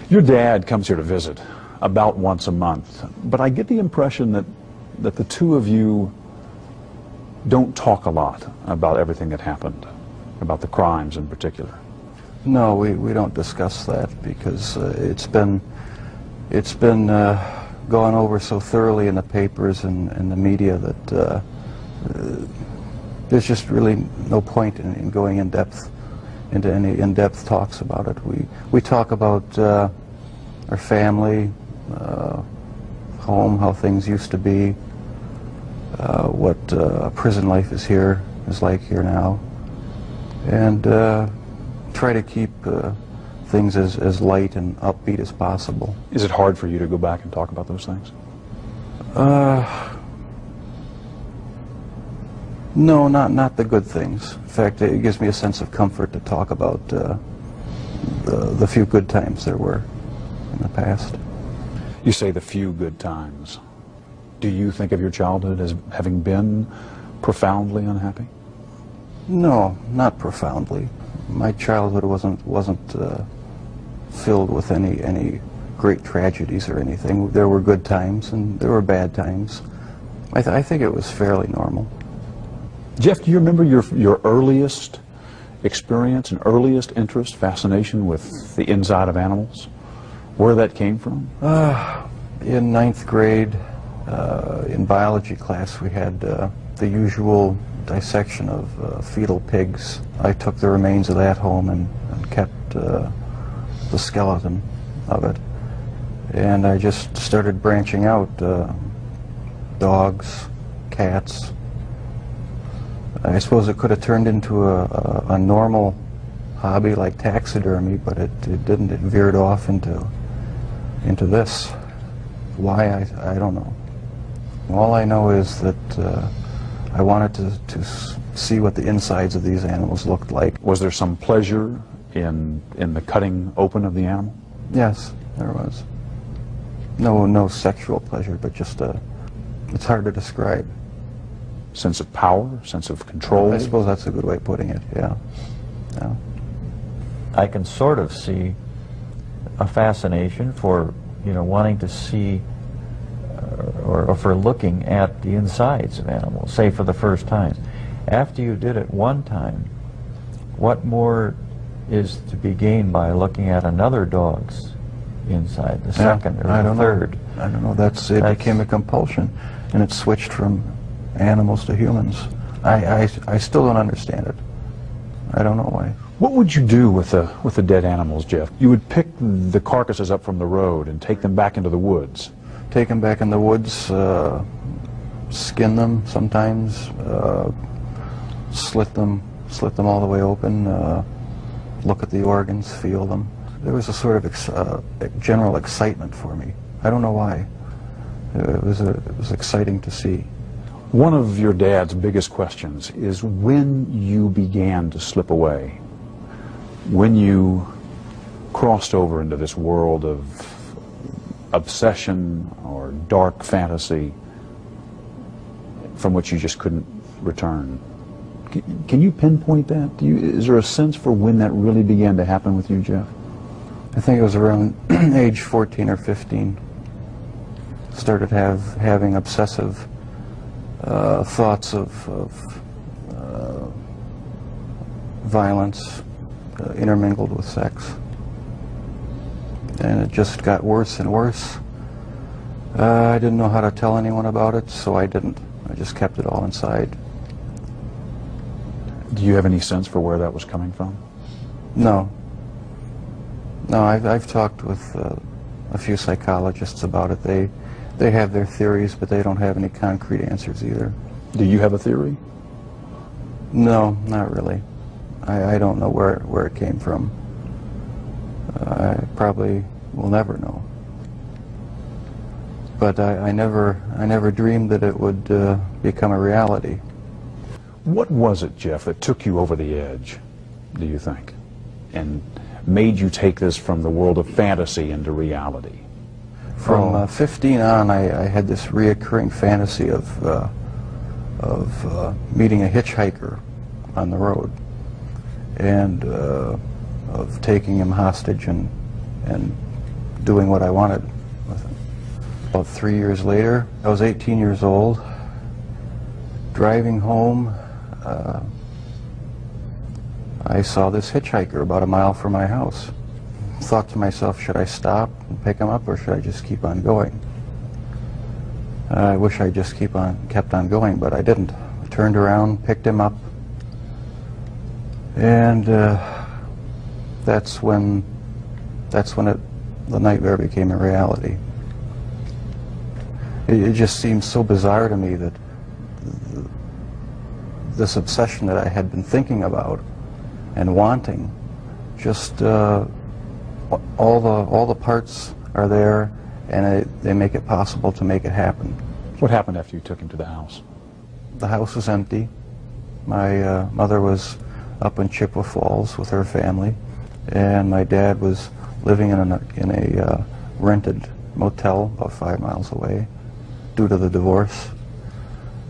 Your dad comes here to visit about once a month, but I get the impression that the two of you don't talk a lot about everything that happened, about the crimes in particular. No, we don't discuss that because it's been gone over so thoroughly in the papers and the media that there's just really no point in going into any in-depth talks about it. We talk about our family, home, how things used to be, what prison life is like here now, and try to keep things as light and upbeat as possible. Is it hard for you to go back and talk about those things? No, not the good things. In fact, it gives me a sense of comfort to talk about the few good times there were in the past. You say the few good times. Do you think of your childhood as having been profoundly unhappy? No, not profoundly. My childhood wasn't filled with any great tragedies or anything. There were good times and there were bad times. I think it was fairly normal. Jeff, do you remember your earliest experience and earliest interest, fascination with the inside of animals? Where that came from? In 9th grade, in biology class, we had the usual dissection of fetal pigs. I took the remains of that home and kept the skeleton of it. And I just started branching out, dogs, cats. I suppose it could have turned into a normal hobby like taxidermy, but it didn't. It veered off into this. Why, I don't know. All I know is that I wanted to see what the insides of these animals looked like. Was there some pleasure in the cutting open of the animal? Yes, there was. No sexual pleasure, but just it's hard to describe. Sense of power, sense of control? I suppose that's a good way of putting it, yeah. Yeah. I can sort of see a fascination for, wanting to see or for looking at the insides of animals, say for the first time. After you did it one time, what more is to be gained by looking at another dog's inside, the second or the third? I don't know. It became a compulsion, and it switched from animals to humans. I still don't understand it. I don't know why. What would you do with the dead animals, Jeff? You would pick the carcasses up from the road and take them back into the woods. Take them back in the woods, skin them sometimes, slit them all the way open, look at the organs, feel them. There was a sort of general excitement for me. I don't know why. It was exciting to see. One of your dad's biggest questions is when you began to slip away, when you crossed over into this world of obsession or dark fantasy from which you just couldn't return. Can you pinpoint that? Is there a sense for when that really began to happen with you, Jeff? I think it was around age 14 or 15. Started having obsessive thoughts of violence intermingled with sex. And it just got worse and worse. I didn't know how to tell anyone about it, so I didn't. I just kept it all inside. Do you have any sense for where that was coming from? No. No, I've talked with a few psychologists about it. They have their theories, but they don't have any concrete answers either. Do you have a theory? No, not really. I don't know where it came from. I probably will never know. But I never dreamed that it would become a reality. What was it, Jeff, that took you over the edge, do you think, and made you take this from the world of fantasy into reality? From 15 on, I had this reoccurring fantasy of meeting a hitchhiker on the road, and of taking him hostage and doing what I wanted with it. About 3 years later, I was 18 years old, driving home. I saw this hitchhiker about a mile from my house. Thought to myself, should I stop and pick him up, or should I just keep on going? I wish I just kept on going, but I didn't. I turned around, picked him up, and that's when the nightmare became a reality. It just seemed so bizarre to me that this obsession that I had been thinking about and wanting, just all the parts are there, and they make it possible to make it happen. What happened after you took him to the house? The house was empty. My mother was up in Chippewa Falls with her family, and my dad was living in a rented motel about 5 miles away due to the divorce.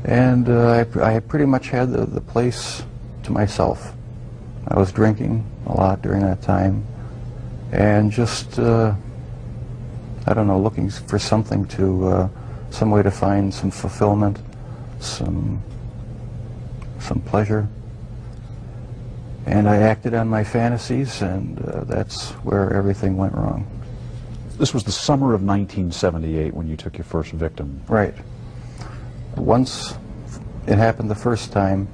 And I pretty much had the place to myself. I was drinking a lot during that time, and just, I don't know, looking for something to, some way to find some fulfillment, some pleasure. And I acted on my fantasies, and that's where everything went wrong. This was the summer of 1978 when you took your first victim. Right. Once it happened the first time,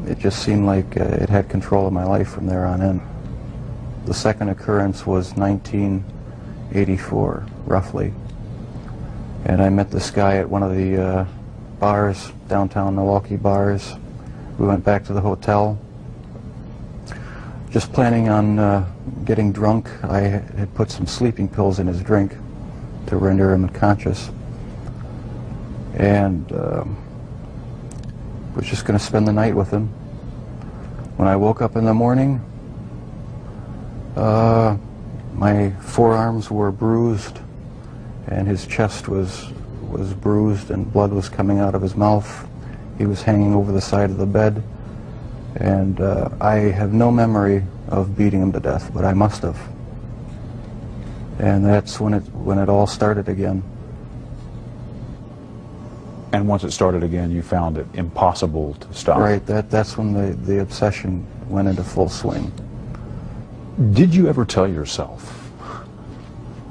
it just seemed like it had control of my life from there on in. The second occurrence was 1984, roughly. And I met this guy at one of the bars, downtown Milwaukee bars. We went back to the hotel, just planning on getting drunk. I had put some sleeping pills in his drink to render him unconscious. And was just going to spend the night with him. When I woke up in the morning, my forearms were bruised, and his chest was bruised, and blood was coming out of his mouth. He was hanging over the side of the bed, and I have no memory of beating him to death, but I must have. And that's when it all started again. And once it started again, you found it impossible to stop. Right, that's when the obsession went into full swing. Did you ever tell yourself,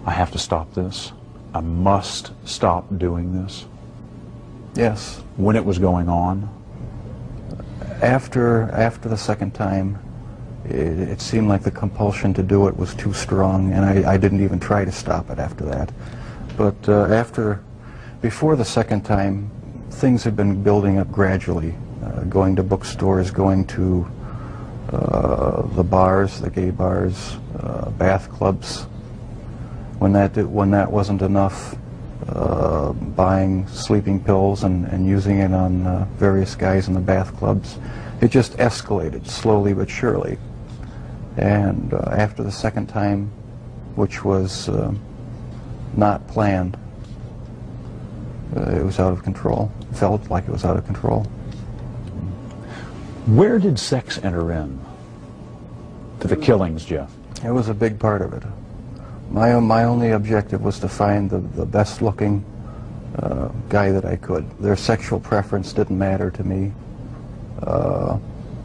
I have to stop this? I must stop doing this? Yes. When it was going on? After the second time, it seemed like the compulsion to do it was too strong, and I didn't even try to stop it after that. But before the second time, things had been building up gradually, going to bookstores, going to the bars, the gay bars, bath clubs. When that wasn't enough, buying sleeping pills and using it on various guys in the bath clubs. It just escalated slowly but surely. And after the second time, which was not planned, it was out of control. It felt like it was out of control. Where did sex enter in to the killings, Jeff? It was a big part of it. My only objective was to find the best looking guy that I could. Their sexual preference didn't matter to me.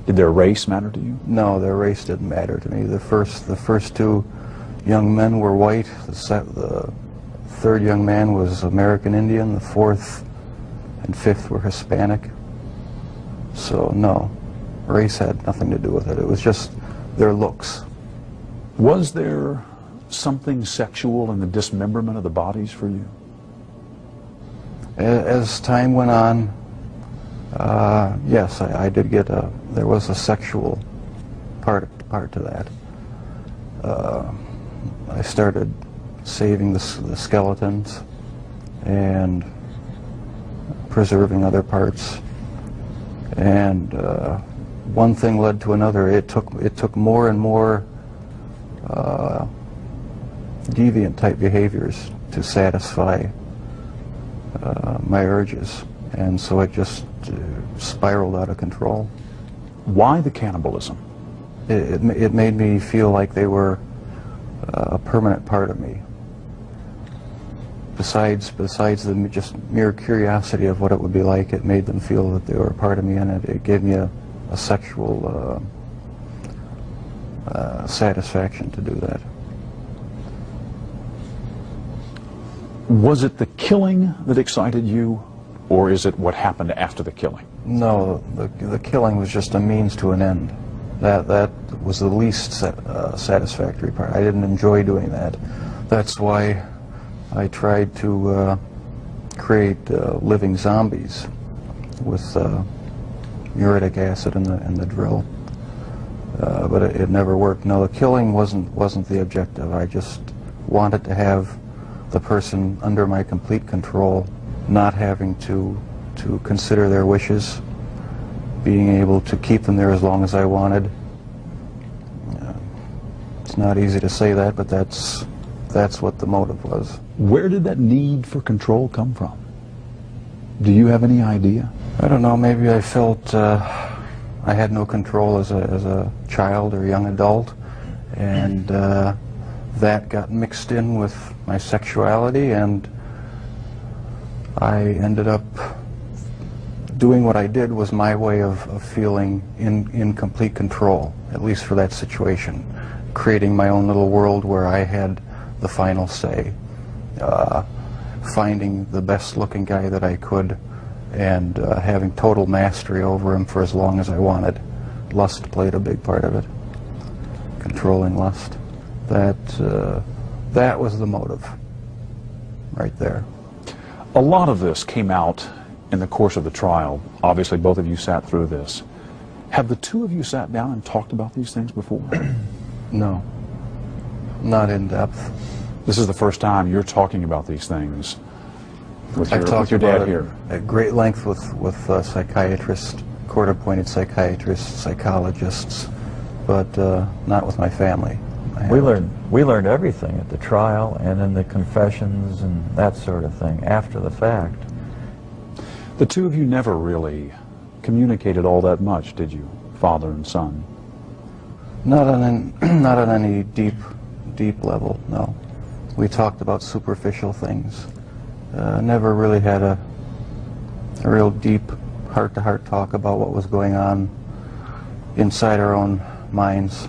Did their race matter to you? No, their race didn't matter to me. The first two young men were white. The third young man was American Indian. The fourth and fifth were Hispanic. So no, race had nothing to do with it. It was just their looks. Was there something sexual in the dismemberment of the bodies for you? As time went on, yes, I did get there was a sexual part to that. I started saving the skeletons and preserving other parts, and one thing led to another. It took more and more deviant type behaviors to satisfy my urges, and so it just spiraled out of control. Why the cannibalism? It made me feel like they were a permanent part of me. Besides the just mere curiosity of what it would be like, it made them feel that they were a part of me, and it gave me a sexual satisfaction to do that. Was it the killing that excited you, or is it what happened after the killing? No, the killing was just a means to an end. That was the least satisfactory part. I didn't enjoy doing that. That's why I tried to create living zombies with muriatic acid in the drill, but it never worked. No, the killing wasn't the objective. I just wanted to have the person under my complete control, not having to consider their wishes, being able to keep them there as long as I wanted. It's not easy to say that, but that's what the motive was. Where did that need for control come from? Do you have any idea? I don't know, maybe I felt I had no control as a child or young adult, and that got mixed in with my sexuality, and I ended up doing what I did was my way of feeling in complete control, at least for that situation, creating my own little world where I had the final say, finding the best looking guy that I could, and having total mastery over him for as long as I wanted. Lust played a big part of it, controlling lust. That was the motive right there. A lot of this came out in the course of the trial. Obviously, both of you sat through this. Have the two of you sat down and talked about these things before? No, not in depth. This is the first time you're talking about these things with I've talked your about dad it here. at great length with psychiatrists, court-appointed psychiatrists, psychologists, but not with my family. We learned everything at the trial and in the confessions and that sort of thing after the fact. The two of you never really communicated all that much, did you, father and son? Not on any deep level, no. We talked about superficial things. Never really had a real deep heart-to-heart talk about what was going on inside our own minds.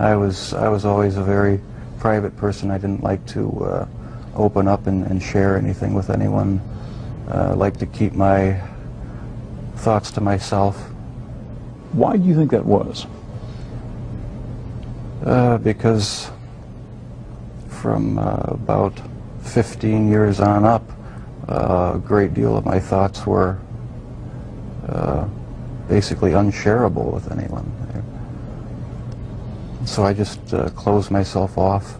I was always a very private person. I didn't like to open up and share anything with anyone. I like to keep my thoughts to myself. Why do you think that was? Because from about 15 years on up, a great deal of my thoughts were basically unshareable with anyone. So I just closed myself off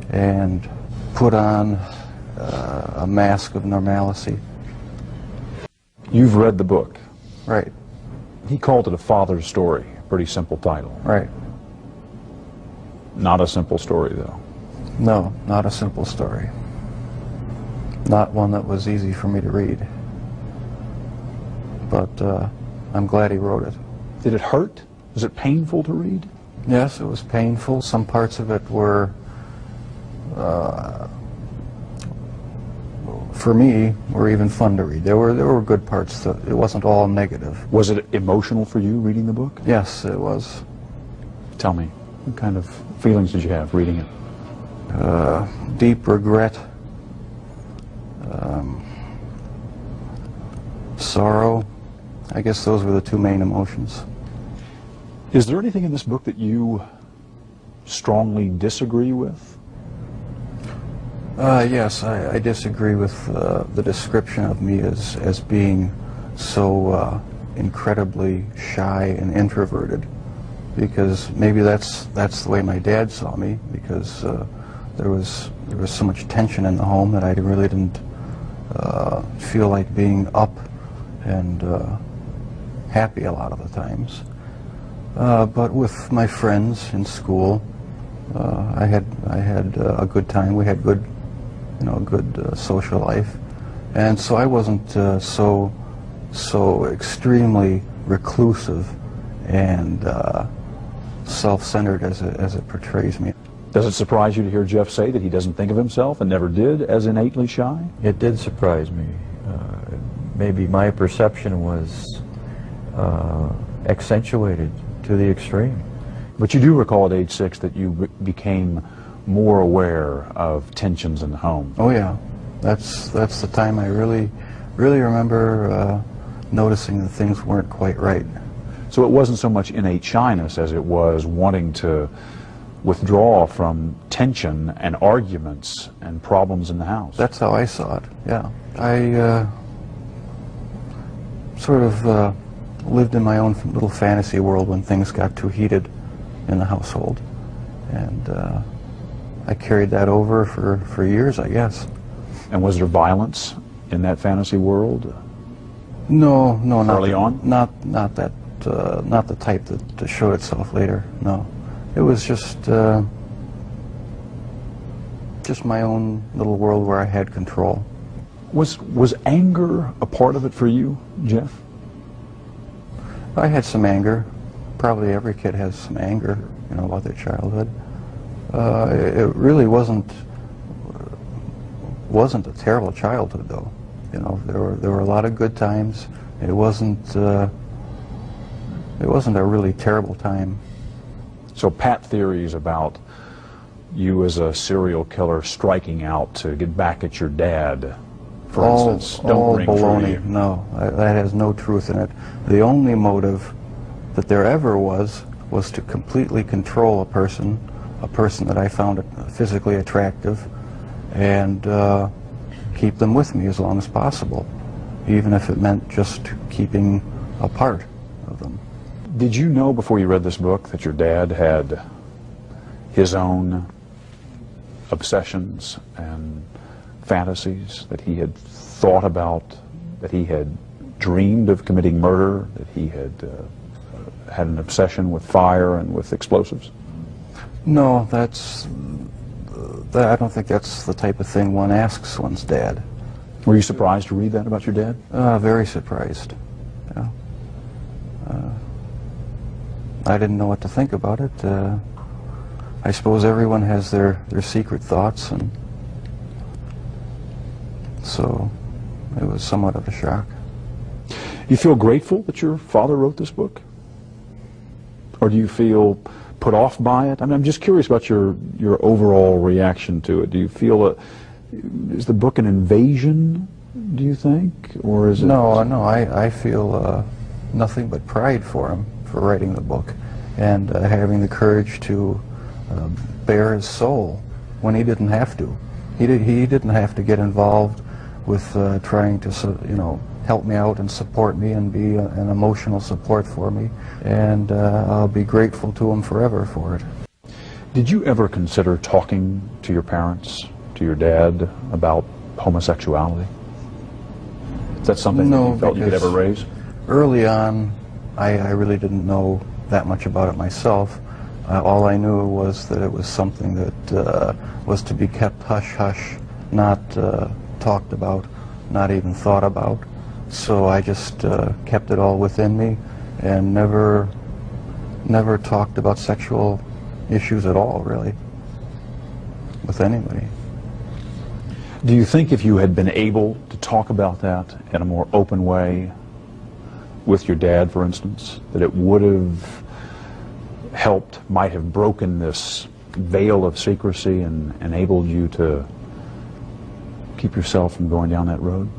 and put on a mask of normalcy. You've read the book. Right. He called it a father's story. Pretty simple title. Right. Not a simple story, though. No, not a simple story. Not one that was easy for me to read. But I'm glad he wrote it. Did it hurt? Was it painful to read? Yes, it was painful. Some parts of it were, for me, were even fun to read. There were good parts. It wasn't all negative. Was it emotional for you reading the book? Yes, it was. Tell me, what kind of feelings did you have reading it? Deep regret, sorrow. I guess those were the two main emotions. Is there anything in this book that you strongly disagree with? Yes, I disagree with the description of me as being so incredibly shy and introverted, because maybe that's the way my dad saw me, because there was so much tension in the home that I really didn't feel like being up and happy a lot of the times. But with my friends in school, I had a good time. We had good social life, and so I wasn't so extremely reclusive and self-centered as it portrays me. Does it surprise you to hear Jeff say that he doesn't think of himself and never did as innately shy? It did surprise me. Maybe my perception was accentuated to the extreme. But you do recall at age 6 that you became more aware of tensions in the home. Oh yeah, that's the time I really remember noticing that things weren't quite right. So it wasn't so much innate shyness as it was wanting to withdraw from tension and arguments and problems in the house. That's how I saw it, yeah. I sort of lived in my own little fantasy world when things got too heated in the household. And I carried that over for years, I guess. And was there violence in that fantasy world? No, not early on? Not that, not the type that showed itself later. No, it was just my own little world where I had control. Was anger a part of it for you, Jeff? I had some anger. Probably every kid has some anger, you know, about their childhood. It really wasn't a terrible childhood, though. You know, there were a lot of good times. It wasn't a really terrible time. So pat theories about you as a serial killer striking out to get back at your dad, for instance, don't ring true to you. No, that has no truth in it. The only motive that there ever was to completely control a person that I found physically attractive, and keep them with me as long as possible, even if it meant just keeping a part of them. Did you know before you read this book that your dad had his own obsessions and fantasies, that he had thought about, that he had dreamed of committing murder, that he had had an obsession with fire and with explosives? No, I don't think that's the type of thing one asks one's dad. Were you surprised to read that about your dad? Very surprised. Yeah. I didn't know what to think about it. I suppose everyone has their secret thoughts, and so it was somewhat of a shock. You feel grateful that your father wrote this book? Or do you feel put off by it? I mean, I'm just curious about your overall reaction to it. Do you feel is the book an invasion, do you think? Or is it... No, I feel nothing but pride for him for writing the book, and having the courage to bare his soul when he didn't have to. He didn't have to get involved with trying to, you know, help me out and support me and be an emotional support for me, and I'll be grateful to him forever for it. Did you ever consider talking to your parents, to your dad, about homosexuality? Is that something that you felt you could ever raise? Early on, I really didn't know that much about it myself. All I knew was that it was something that was to be kept hush-hush, not talked about, not even thought about. So I just kept it all within me and never talked about sexual issues at all, really, with anybody. Do you think if you had been able to talk about that in a more open way with your dad, for instance, that it would have helped, might have broken this veil of secrecy and enabled you to keep yourself from going down that road?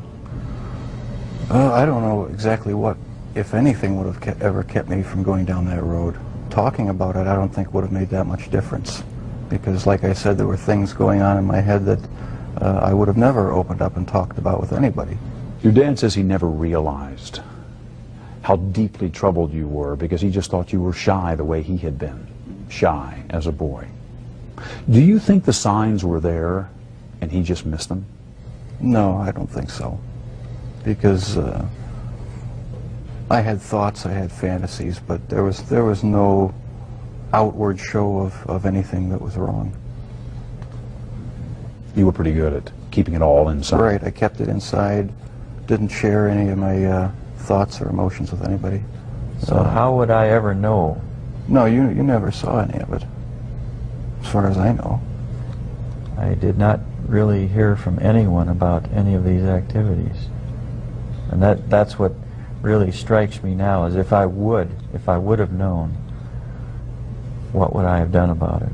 I don't know exactly what, if anything, would have ever kept me from going down that road. Talking about it, I don't think would have made that much difference, because, like I said, there were things going on in my head that I would have never opened up and talked about with anybody. Your dad says he never realized how deeply troubled you were because he just thought you were shy the way he had been, shy as a boy. Do you think the signs were there and he just missed them? No, I don't think so, because I had thoughts, I had fantasies, but there was no outward show of anything that was wrong. You were pretty good at keeping it all inside. Right, I kept it inside, didn't share any of my thoughts or emotions with anybody. So how would I ever know? No, you never saw any of it, as far as I know. I did not really hear from anyone about any of these activities. And that's what really strikes me now, is if I would have known, what would I have done about it?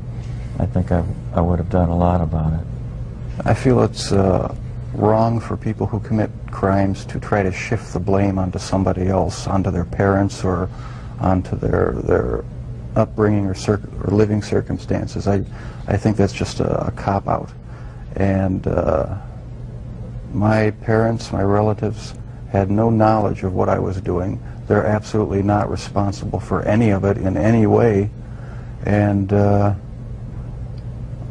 I think I would have done a lot about it. I feel it's wrong for people who commit crimes to try to shift the blame onto somebody else, onto their parents or onto their upbringing or living circumstances. I think that's just a cop-out. And my parents, my relatives, had no knowledge of what I was doing. They're absolutely not responsible for any of it in any way. And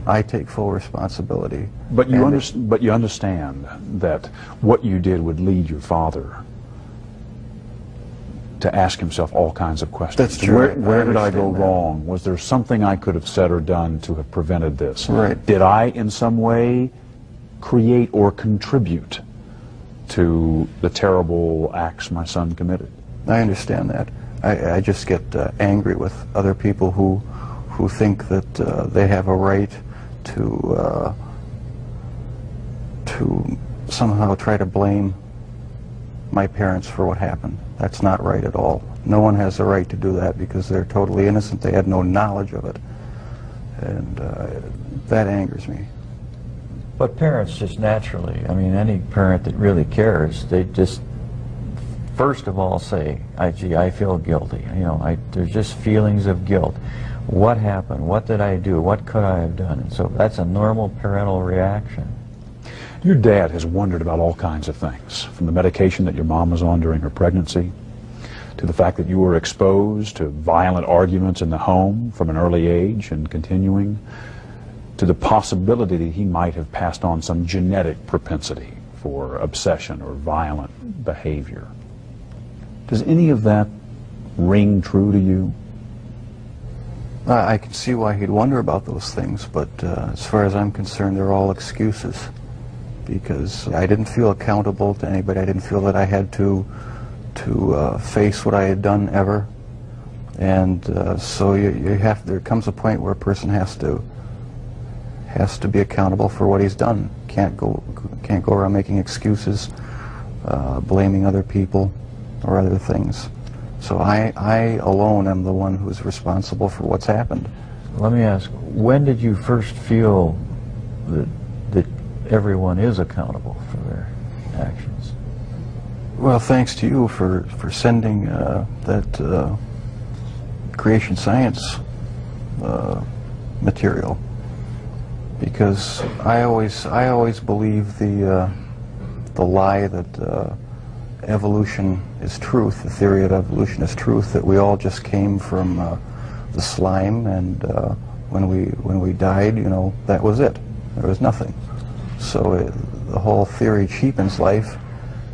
I take full responsibility. But you understand that what you did would lead your father to ask himself all kinds of questions. That's true. Where did I go wrong? Was there something I could have said or done to have prevented this? Right. Did I in some way create or contribute to the terrible acts my son committed? I understand that. I just get angry with other people who think that they have a right to somehow try to blame my parents for what happened. That's not right at all. No one has the right to do that because they're totally innocent. They had no knowledge of it. And that angers me. But parents just naturally, I mean, any parent that really cares, they just first of all say, gee, I feel guilty. You know, there's just feelings of guilt. What happened? What did I do? What could I have done? And so that's a normal parental reaction. Your dad has wondered about all kinds of things, from the medication that your mom was on during her pregnancy, to the fact that you were exposed to violent arguments in the home from an early age and continuing, to the possibility that he might have passed on some genetic propensity for obsession or violent behavior. Does any of that ring true to you? I can see why he'd wonder about those things, but as far as I'm concerned, they're all excuses. Because I didn't feel accountable to anybody. I didn't feel that I had to face what I had done ever. And so there comes a point where a person has to be accountable for what he's done. Can't go around making excuses, blaming other people or other things. So I alone am the one who's responsible for what's happened. Let me ask, when did you first feel that everyone is accountable for their actions? Well, thanks to you for sending that creation science material, because I always believe the lie that evolution is truth, the theory of evolution is truth, that we all just came from the slime, and when we died, you know, that was it. There was nothing. So the whole theory cheapens life,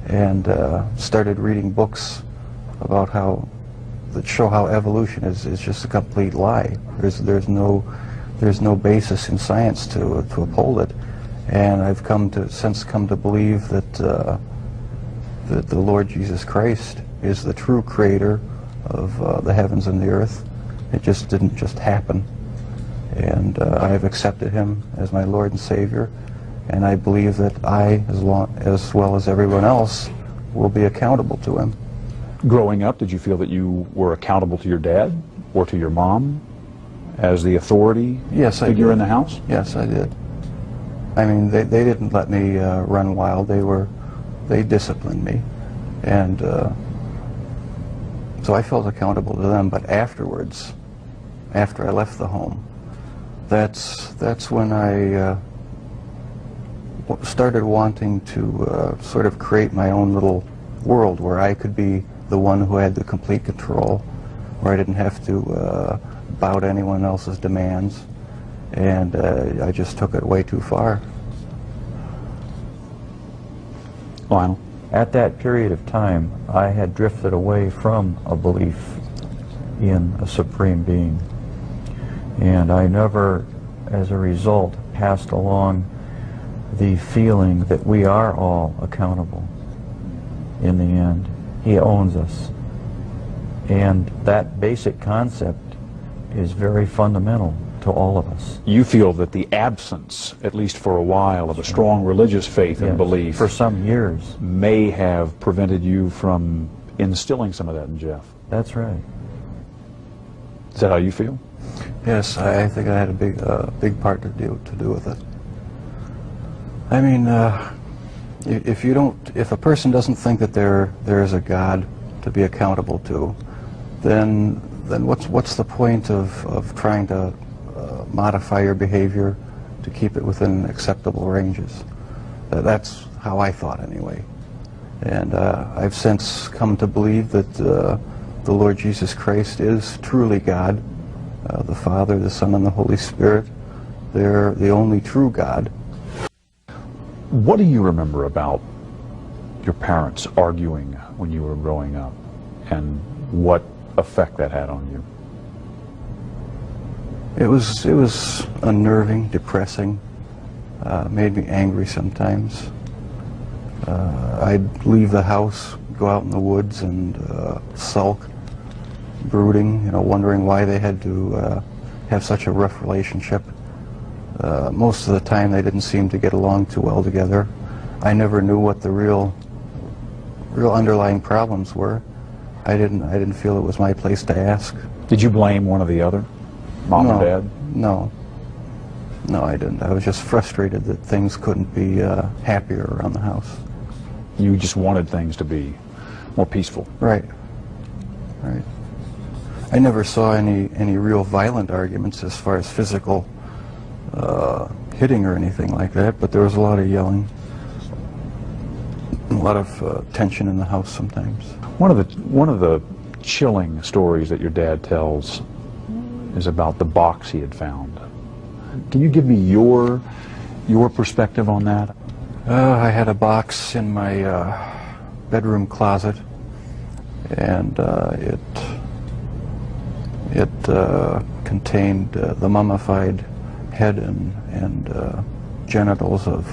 and started reading books about that show how evolution is just a complete lie. There's no basis in science to uphold it, and I've since come to believe that that the Lord Jesus Christ is the true creator of the heavens and the earth. It just didn't just happen, and I have accepted Him as my Lord and Savior. And I believe that I, as well as everyone else, will be accountable to Him. Growing up, did you feel that you were accountable to your dad or to your mom as the authority figure in the house? Yes, I did. I mean, they didn't let me run wild. They disciplined me, and so I felt accountable to them. But afterwards, after I left the home, that's when I started wanting to sort of create my own little world where I could be the one who had the complete control, where I didn't have to bow to anyone else's demands, and I just took it way too far. Lionel? At that period of time, I had drifted away from a belief in a supreme being, and I never, as a result, passed along the feeling that we are all accountable in the end. He owns us. And that basic concept is very fundamental. to all of us. You feel that the absence, at least for a while, of a strong religious faith and Yes, belief for some years. may have prevented you from instilling some of that in Jeff. That's right. Is that how you feel? Yes, I think I had a big part to do with it. I mean, if a person doesn't think that there is a God to be accountable to, then what's the point of trying to modify your behavior to keep it within acceptable ranges? That's how I thought anyway. And I've since come to believe that the Lord Jesus Christ is truly God, the Father, the Son, and the Holy Spirit. They're the only true God. What do you remember about your parents arguing when you were growing up, and what effect that had on you? It was unnerving, depressing, made me angry sometimes. I'd leave the house, go out in the woods and sulk, brooding, wondering why they had to have such a rough relationship. Most of the time they didn't seem to get along too well together. I never knew what the real underlying problems were. I didn't feel it was my place to ask. Did you blame one or the other? Mom and Dad? No, I didn't. I was just frustrated that things couldn't be happier around the house. You just wanted things to be more peaceful. Right. I never saw any real violent arguments as far as physical hitting or anything like that, but there was a lot of yelling, a lot of tension in the house sometimes. One of the chilling stories that your dad tells is about the box he had found. Can you give me your perspective on that? I had a box in my bedroom closet, and it contained the mummified head and genitals of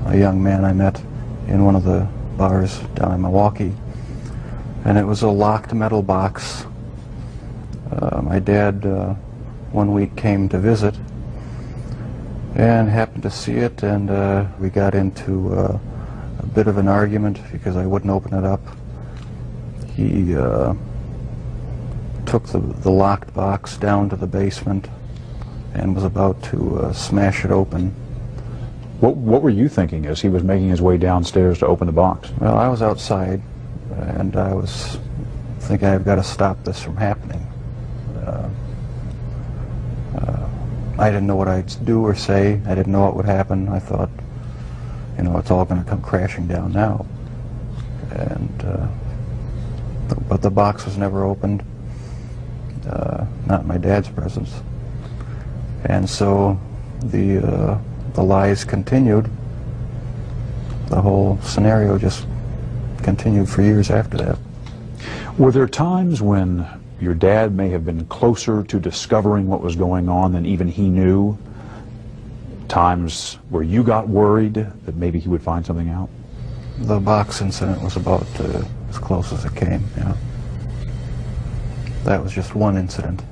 a young man I met in one of the bars down in Milwaukee. And it was a locked metal box. My dad one week came to visit and happened to see it, and we got into a bit of an argument because I wouldn't open it up. He took the locked box down to the basement and was about to smash it open. What were you thinking as he was making his way downstairs to open the box? Well, I was outside, and I was thinking I've got to stop this from happening. I didn't know what I'd do or say. I didn't know what would happen. I thought, it's all going to come crashing down now. And but the box was never opened, not in my dad's presence. And so the lies continued. The whole scenario just continued for years after that. Were there times when your dad may have been closer to discovering what was going on than even he knew? Times where you got worried that maybe he would find something out? The box incident was about as close as it came, yeah. That was just one incident.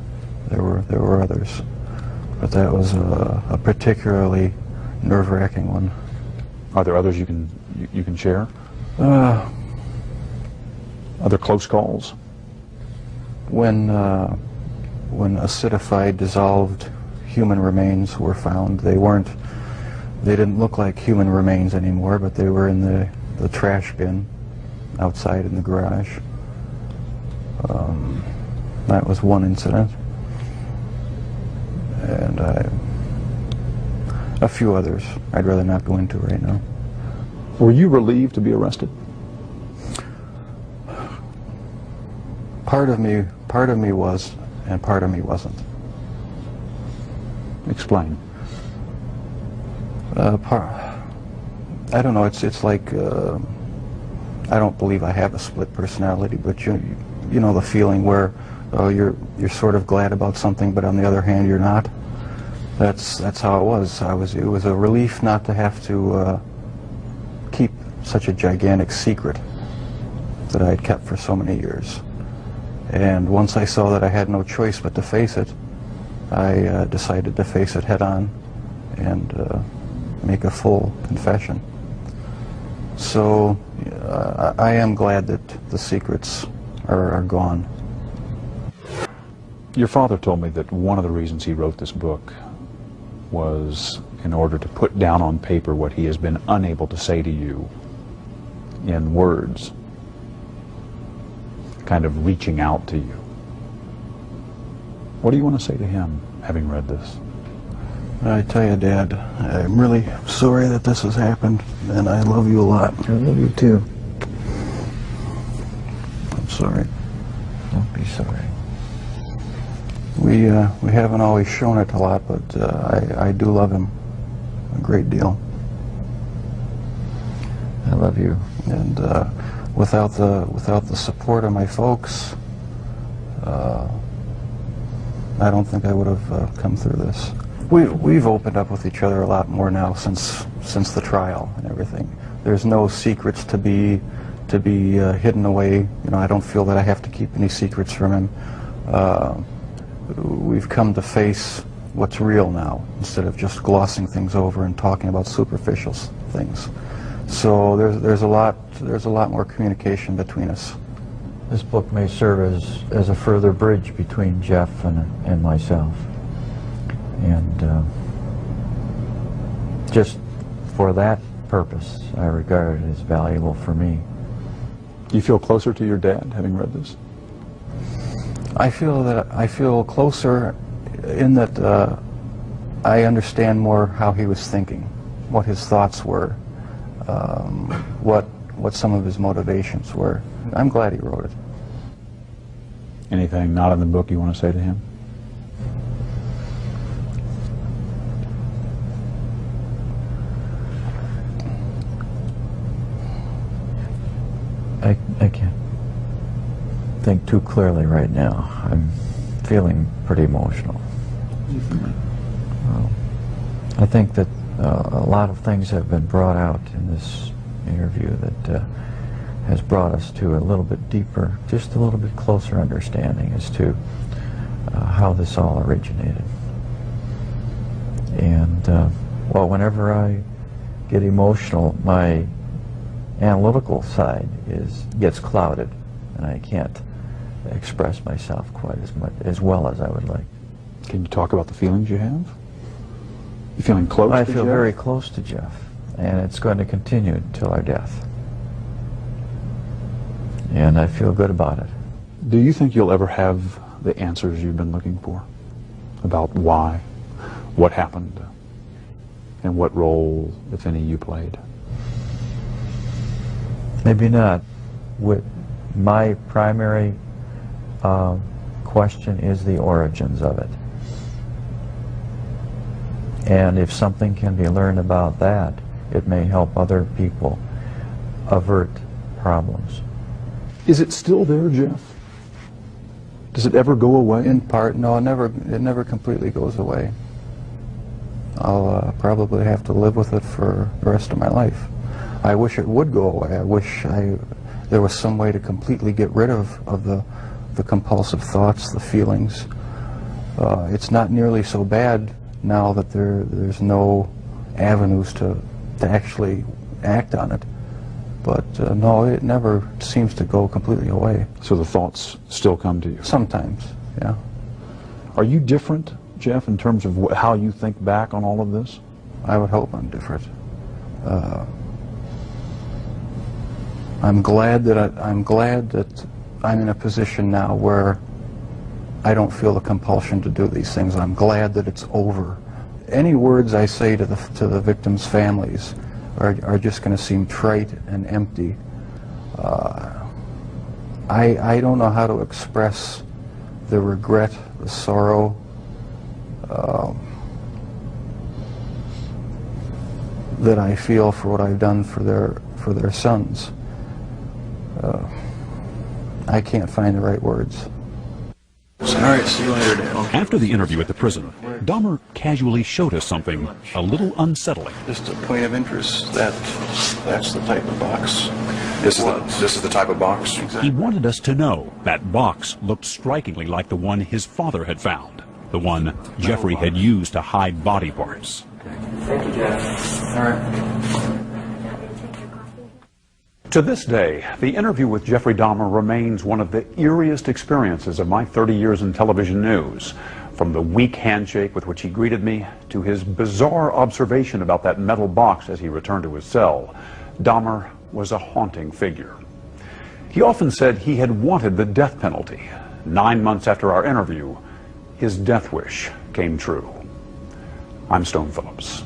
There were others, but that was a particularly nerve-wracking one. Are there others you can share? Other close calls? When acidified, dissolved human remains were found, they didn't look like human remains anymore, but they were in the trash bin outside in the garage. That was one incident. And a few others I'd rather not go into right now. Were you relieved to be arrested? Part of me was, and part of me wasn't. Explain. I don't know. It's like I don't believe I have a split personality, but you know the feeling where you're sort of glad about something, but on the other hand you're not. That's how it was. It was a relief not to have to keep such a gigantic secret that I had kept for so many years. And once I saw that I had no choice but to face it, I decided to face it head on and make a full confession. So I am glad that the secrets are gone. Your father told me that one of the reasons he wrote this book was in order to put down on paper what he has been unable to say to you in words, kind of reaching out to you. What do you want to say to him, having read this? I tell you, Dad, I'm really sorry that this has happened, and I love you a lot. I love you too. I'm sorry. Don't be sorry. We haven't always shown it a lot, but I do love him a great deal. I love you. And without the support of my folks, I don't think I would have come through this. We've opened up with each other a lot more now since the trial and everything. There's no secrets to be hidden away. You know, I don't feel that I have to keep any secrets from him. We've come to face what's real now instead of just glossing things over and talking about superficial things. So there's a lot more communication between us. This book may serve as a further bridge between Jeff and myself. And just for that purpose, I regard it as valuable for me. Do you feel closer to your dad, having read this? I feel closer in that I understand more how he was thinking, what his thoughts were, what some of his motivations were. I'm glad he wrote it. Anything not in the book you want to say to him? I can't think too clearly right now. I'm feeling pretty emotional. I think that a lot of things have been brought out in this interview that has brought us to a little bit deeper, just a little bit closer understanding as to how this all originated. And well, whenever I get emotional, my analytical side gets clouded, and I can't express myself quite as well as I would like. Can you talk about the feelings you have? You feeling close to I feel Jeff? very close to Jeff, and it's going to continue until our death. And I feel good about it. Do you think you'll ever have the answers you've been looking for about why, what happened, and what role, if any, you played? Maybe not. My primary question is the origins of it. And if something can be learned about that, it may help other people avert problems. Is it still there, Jeff? Does it ever go away? In part, no, it never completely goes away. I'll probably have to live with it for the rest of my life. I wish it would go away. I wish there was some way to completely get rid of the compulsive thoughts, the feelings. It's not nearly so bad now that there's no avenues to actually act on it. But no, it never seems to go completely away. So the thoughts still come to you? Sometimes, yeah. Are you different, Jeff, in terms of how you think back on all of this? I would hope I'm different. I'm glad that I'm in a position now where I don't feel the compulsion to do these things. I'm glad that it's over. Any words I say to the victims' families are just going to seem trite and empty. I don't know how to express the regret, the sorrow, that I feel for what I've done for their sons. I can't find the right words. All right, see you later, Dad. After the interview at the prison, Dahmer casually showed us something a little unsettling. Just a point of interest, that's the type of box. This is the type of box? He wanted us to know that box looked strikingly like the one his father had found. the one Jeffrey had used to hide body parts. Thank you, Jeff. All right. To this day, the interview with Jeffrey Dahmer remains one of the eeriest experiences of my 30 years in television news. From the weak handshake with which he greeted me, to his bizarre observation about that metal box as he returned to his cell, Dahmer was a haunting figure. He often said he had wanted the death penalty. 9 months after our interview, his death wish came true. I'm Stone Phillips.